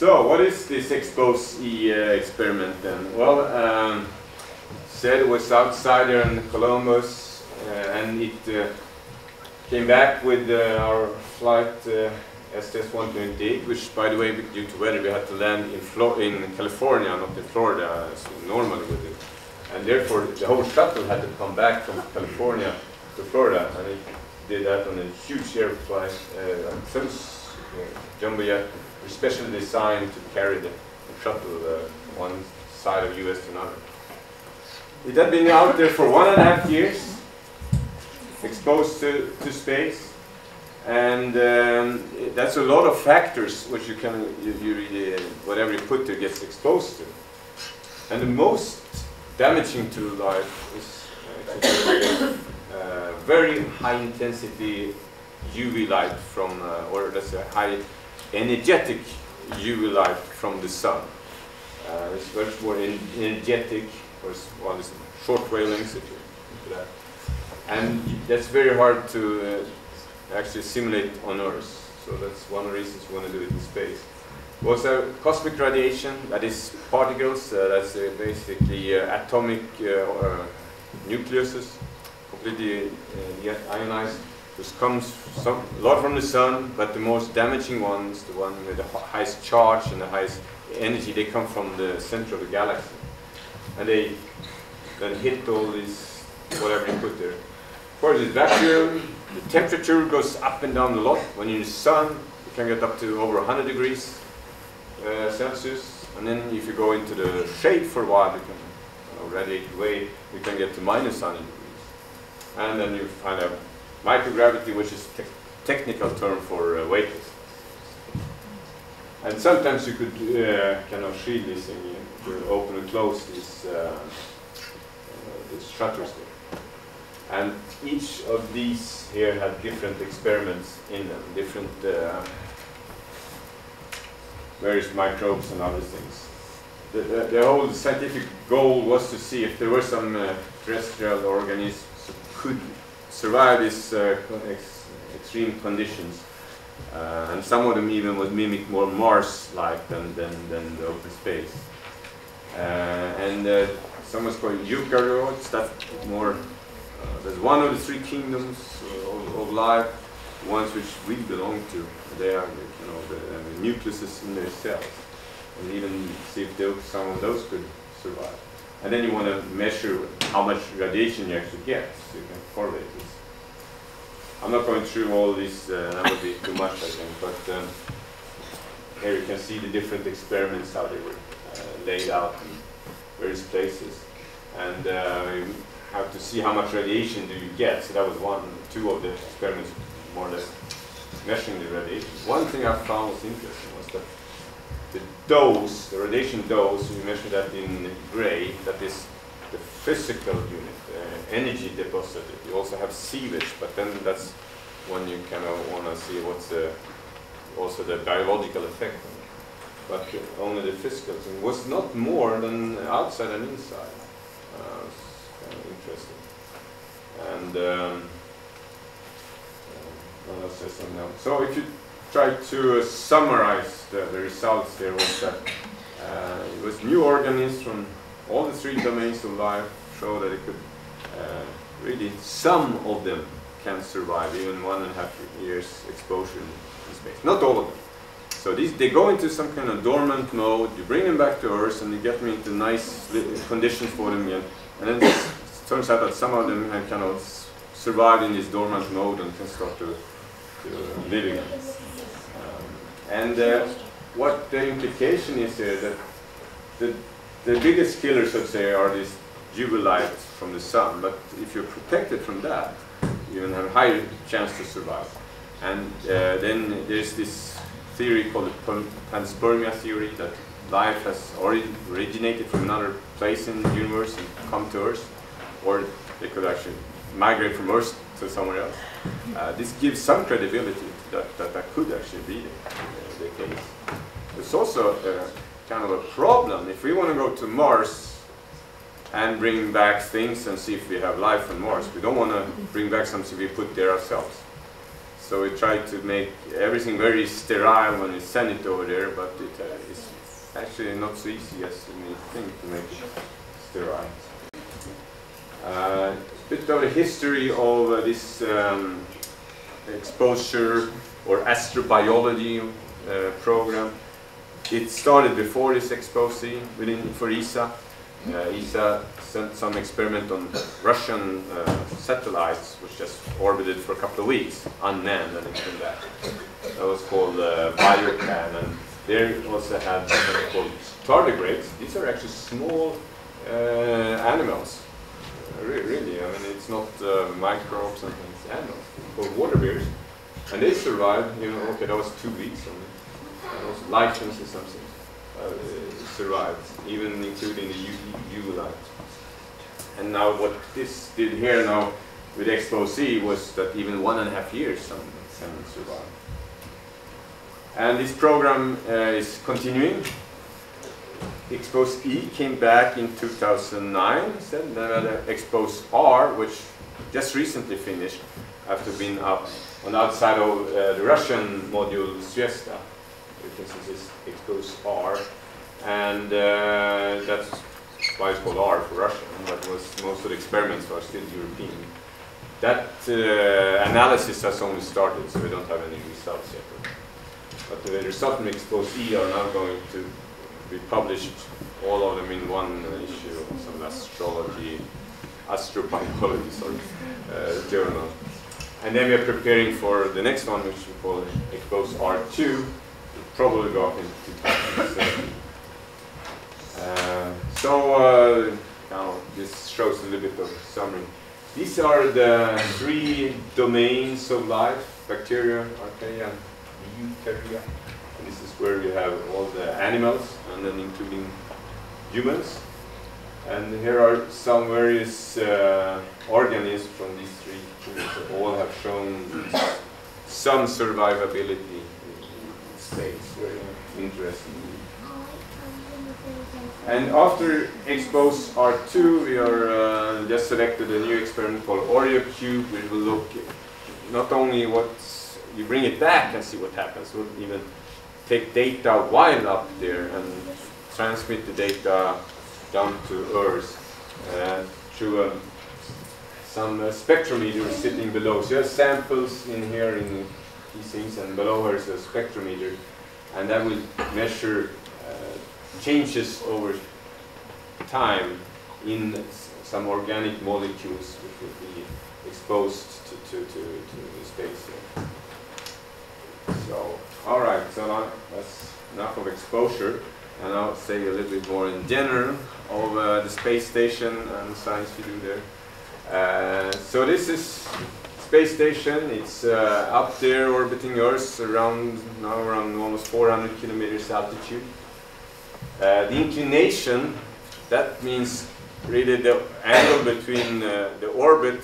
So, what is this EXPOSE-E experiment then? Well, said it was outside there in Columbus, and it came back with our flight STS-128, which, by the way, due to weather, we had to land in California, not in Florida, as we normally would do. And therefore, the whole shuttle had to come back from California to Florida, and it did that on a huge airplane, jumbo jet, specially designed to carry the shuttle one side of US to another. It had been out there for 1.5 years, exposed to space, and that's a lot of factors which you really, whatever you put there gets exposed to. And the most damaging to life is actually very high intensity UV light from, or let's say high energetic UV light from the sun. It's much more energetic, or well, it's short wavelengths, if you do that. And that's very hard to actually simulate on Earth. So that's one of the reasons we want to do it in space. Also, cosmic radiation, that is particles, that's basically atomic nucleuses, completely ionized. This comes a lot from the sun, but the most damaging ones, the one with the highest charge and the highest energy, they come from the center of the galaxy. And they then hit all these, whatever you put there. Of course, it's vacuum, the temperature goes up and down a lot. When you're in the sun, you can get up to over 100 degrees Celsius. And then if you go into the shade for a while, you can radiate away, you can get to -100 degrees. And then you find out microgravity, which is a technical term for weightlessness. And sometimes you could kind of shield this and you open and close these shutters there. And each of these here had different experiments in them, different various microbes and other things. The whole scientific goal was to see if there were some terrestrial organisms that could survive these extreme conditions, and some of them even would mimic more Mars-like than the open space. Some was called eukaryotes. That's more. There's one of the three kingdoms of life, ones which we belong to. They are, the nucleuses in their cells, and even see if some of those could survive. And then you want to measure how much radiation you actually get, so you can correlate this. I'm not going through all this, that would be too much, I think, but here you can see the different experiments, how they were laid out in various places. And you have to see how much radiation do you get. So that was two of the experiments, more or less, measuring the radiation. One thing I found was interesting was that the dose, the radiation dose, we measure that in gray, that is the physical unit, energy deposited. You also have sievage, but then that's when you kind of want to see what's also the biological effect on it. But only the physical thing was not more than outside and inside. It's kind of interesting. And what else is on now? So if you try to summarize the results, there was that it was new organisms from all the three domains of life show that it could really, some of them can survive even 1.5 years exposure in space. Not all of them. So they go into some kind of dormant mode, you bring them back to Earth and you get them into nice conditions for them again. And then it turns out that some of them have kind of survived in this dormant mode and can start to live again. What the implication is here, that the biggest killers, let's say, are these UV lights from the sun. But if you're protected from that, you have a higher chance to survive. And then there's this theory called the Panspermia Theory, that life has originated from another place in the universe and come to Earth, or they could actually migrate from Earth to somewhere else. This gives some credibility to that could actually be the case. It's also kind of a problem. If we want to go to Mars and bring back things and see if we have life on Mars, we don't want to bring back something we put there ourselves. So we try to make everything very sterile when we send it over there, but it's actually not so easy as you may think to make it sterile. A bit of the history of this exposure or astrobiology program. It started before this exposé for ESA. ESA sent some experiment on Russian satellites, which just orbited for a couple of weeks, unmanned, and it came back. That was called Biocan, and there also had something called tardigrades. These are actually small animals. Really, I mean, it's not microbes and things, animals called water bears. And they survived, you know, okay, that was 2 weeks only. And also lichens or something survived, even including the UV light. And now what this did here now with exposé was that even 1.5 years some can survive. And this program is continuing. Expose-E came back in 2009, then Expose-R, which just recently finished after being up on the outside of the Russian module Siesta. You can see this Expose-R, and that's why it's called R for Russian, but most of the experiments are still European. That analysis has only started, so we don't have any results yet. But the results from Expose-E are now going to be published, all of them in one issue of some astrobiology journal. And then we are preparing for the next one, which we call Expose-R2. It'll probably go up in 2017. Now this shows a little bit of summary. These are the 3 domains of life: bacteria, archaea, and eukarya. And this is where you have all the animals, and then including humans. And here are some various organisms from these 3 groups that all have shown some survivability in space. Very interesting. And after Expose-R2, we are just selected a new experiment called OreoCube, which will look not only what you bring it back and see what happens, we'll even take data while up there and transmit the data down to Earth through some spectrometers sitting below. So you have samples in here in these things, and below here is a spectrometer, and that will measure changes over time in some organic molecules which will be exposed to space. So, all right, so now that's enough of exposure, and I'll say a little bit more in general of the space station and the science we do there. So this is space station. It's up there orbiting Earth around almost 400 kilometers altitude. The inclination, that means really the angle between the orbit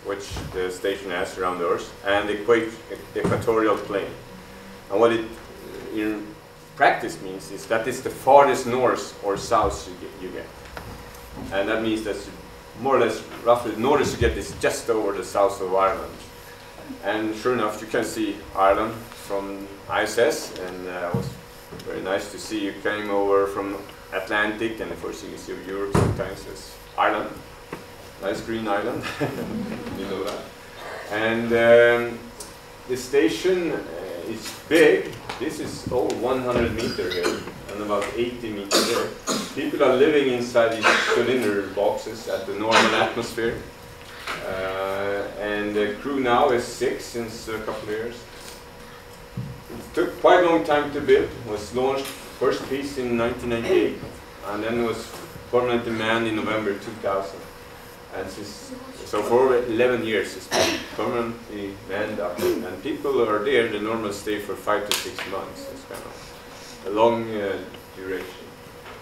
which the station has around Earth and the equatorial plane. And what it in practice means is that it's the farthest north or south you get. And that means that more or less, roughly, the northest you get is just over the south of Ireland. And sure enough, you can see Ireland from ISS, and it was very nice to see you came over from Atlantic, and the first thing you see of Europe sometimes is Ireland. Nice green island, you know that. And the station is big. This is 100 meters here, and about 80 meters there. People are living inside these cylinder boxes at the normal atmosphere. And the crew now is 6 since a couple of years. It took quite a long time to build. It was launched first piece in 1998, and then was permanently manned in November 2000. And so for 11 years it's been permanently manned up, and people are there. The normal stay for 5 to 6 months. It's kind of a long duration.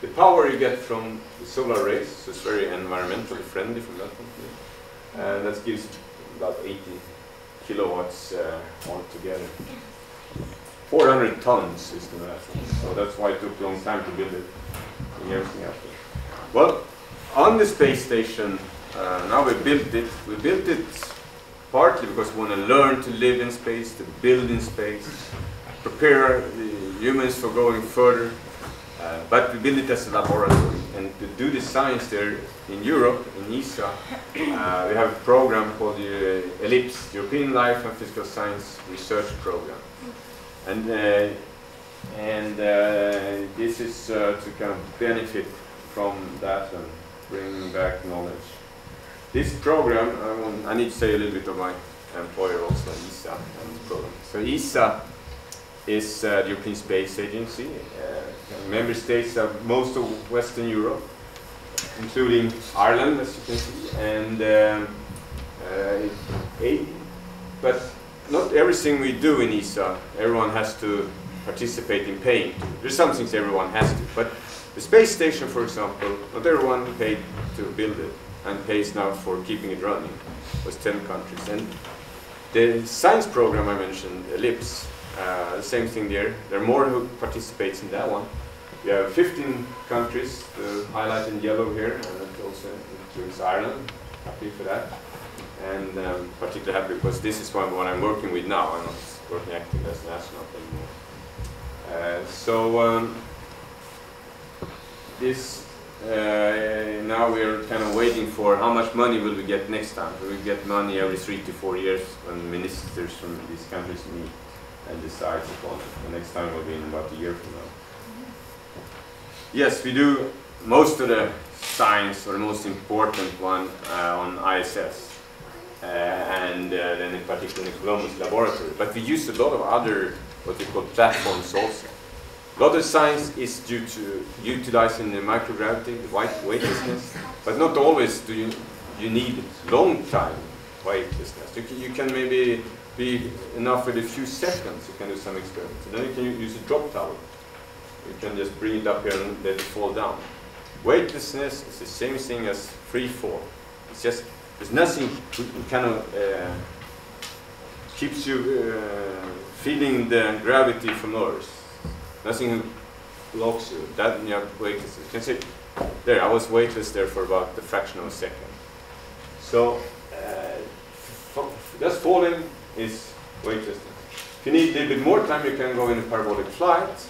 The power you get from the solar rays, so it's very environmentally friendly from that point of view. And that gives about 80 kilowatts altogether. 400 tons is the mass, so that's why it took a long time to build it and everything after. Well, on the space station, now we built it partly because we want to learn to live in space, to build in space, prepare the humans for going further, but we build it as a laboratory. And to do the science there in Europe, in ESA, we have a program called the ELIPS, European Life and Physical Science Research Program. And this is to kind of benefit from that and bring back knowledge. This program, I need to say a little bit of my employer also, ESA, and this program. So ESA is the European Space Agency. Member states of most of Western Europe, including Ireland, as you can see, and but not everything we do in ESA, everyone has to participate in paying to. There's some things everyone has to, but the space station, for example, not everyone paid to build it and pays now for keeping it running. It was 10 countries. And the science program I mentioned, ELIPS, the same thing there. There are more who participates in that one. We have 15 countries highlighted in yellow here, and it also includes Ireland. Happy for that. And particularly happy because this is what I'm working with now. I'm not working actively as an astronaut anymore. This now we're kind of waiting for how much money will we get next time. We will get money every 3 to 4 years when ministers from these countries meet and decide upon it. The next time will be in about a year from now. Yes, we do most of the science, or the most important one, on ISS. And then in particular in the Columbus laboratory. But we use a lot of other, what we call platforms also. A lot of science is due to utilizing the microgravity, the weightlessness, but not always do you need long time weightlessness. You can maybe be enough with a few seconds, you can do some experiments. And then you can use a drop tower. You can just bring it up here and let it fall down. Weightlessness is the same thing as free fall. It's just, there's nothing kind of keeps you feeling the gravity from Earth. Nothing locks you. That you have weightless. You can see there. I was weightless there for about a fraction of a second. So just falling is weightlessness. If you need a little bit more time, you can go in a parabolic flight.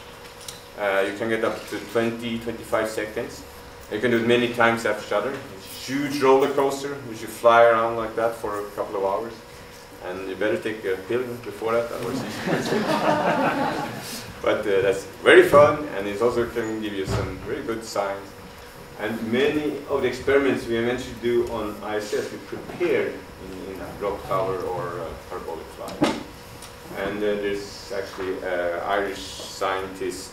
You can get up to 20-25 seconds. You can do it many times after each other. It's a huge roller coaster, which you fly around like that for a couple of hours. And you better take a pill before that, otherwise But that's very fun, and it also can give you some very good science. And many of the experiments we eventually do on ISS, we prepare in a drop tower or a parabolic flight. And there's actually Irish scientist,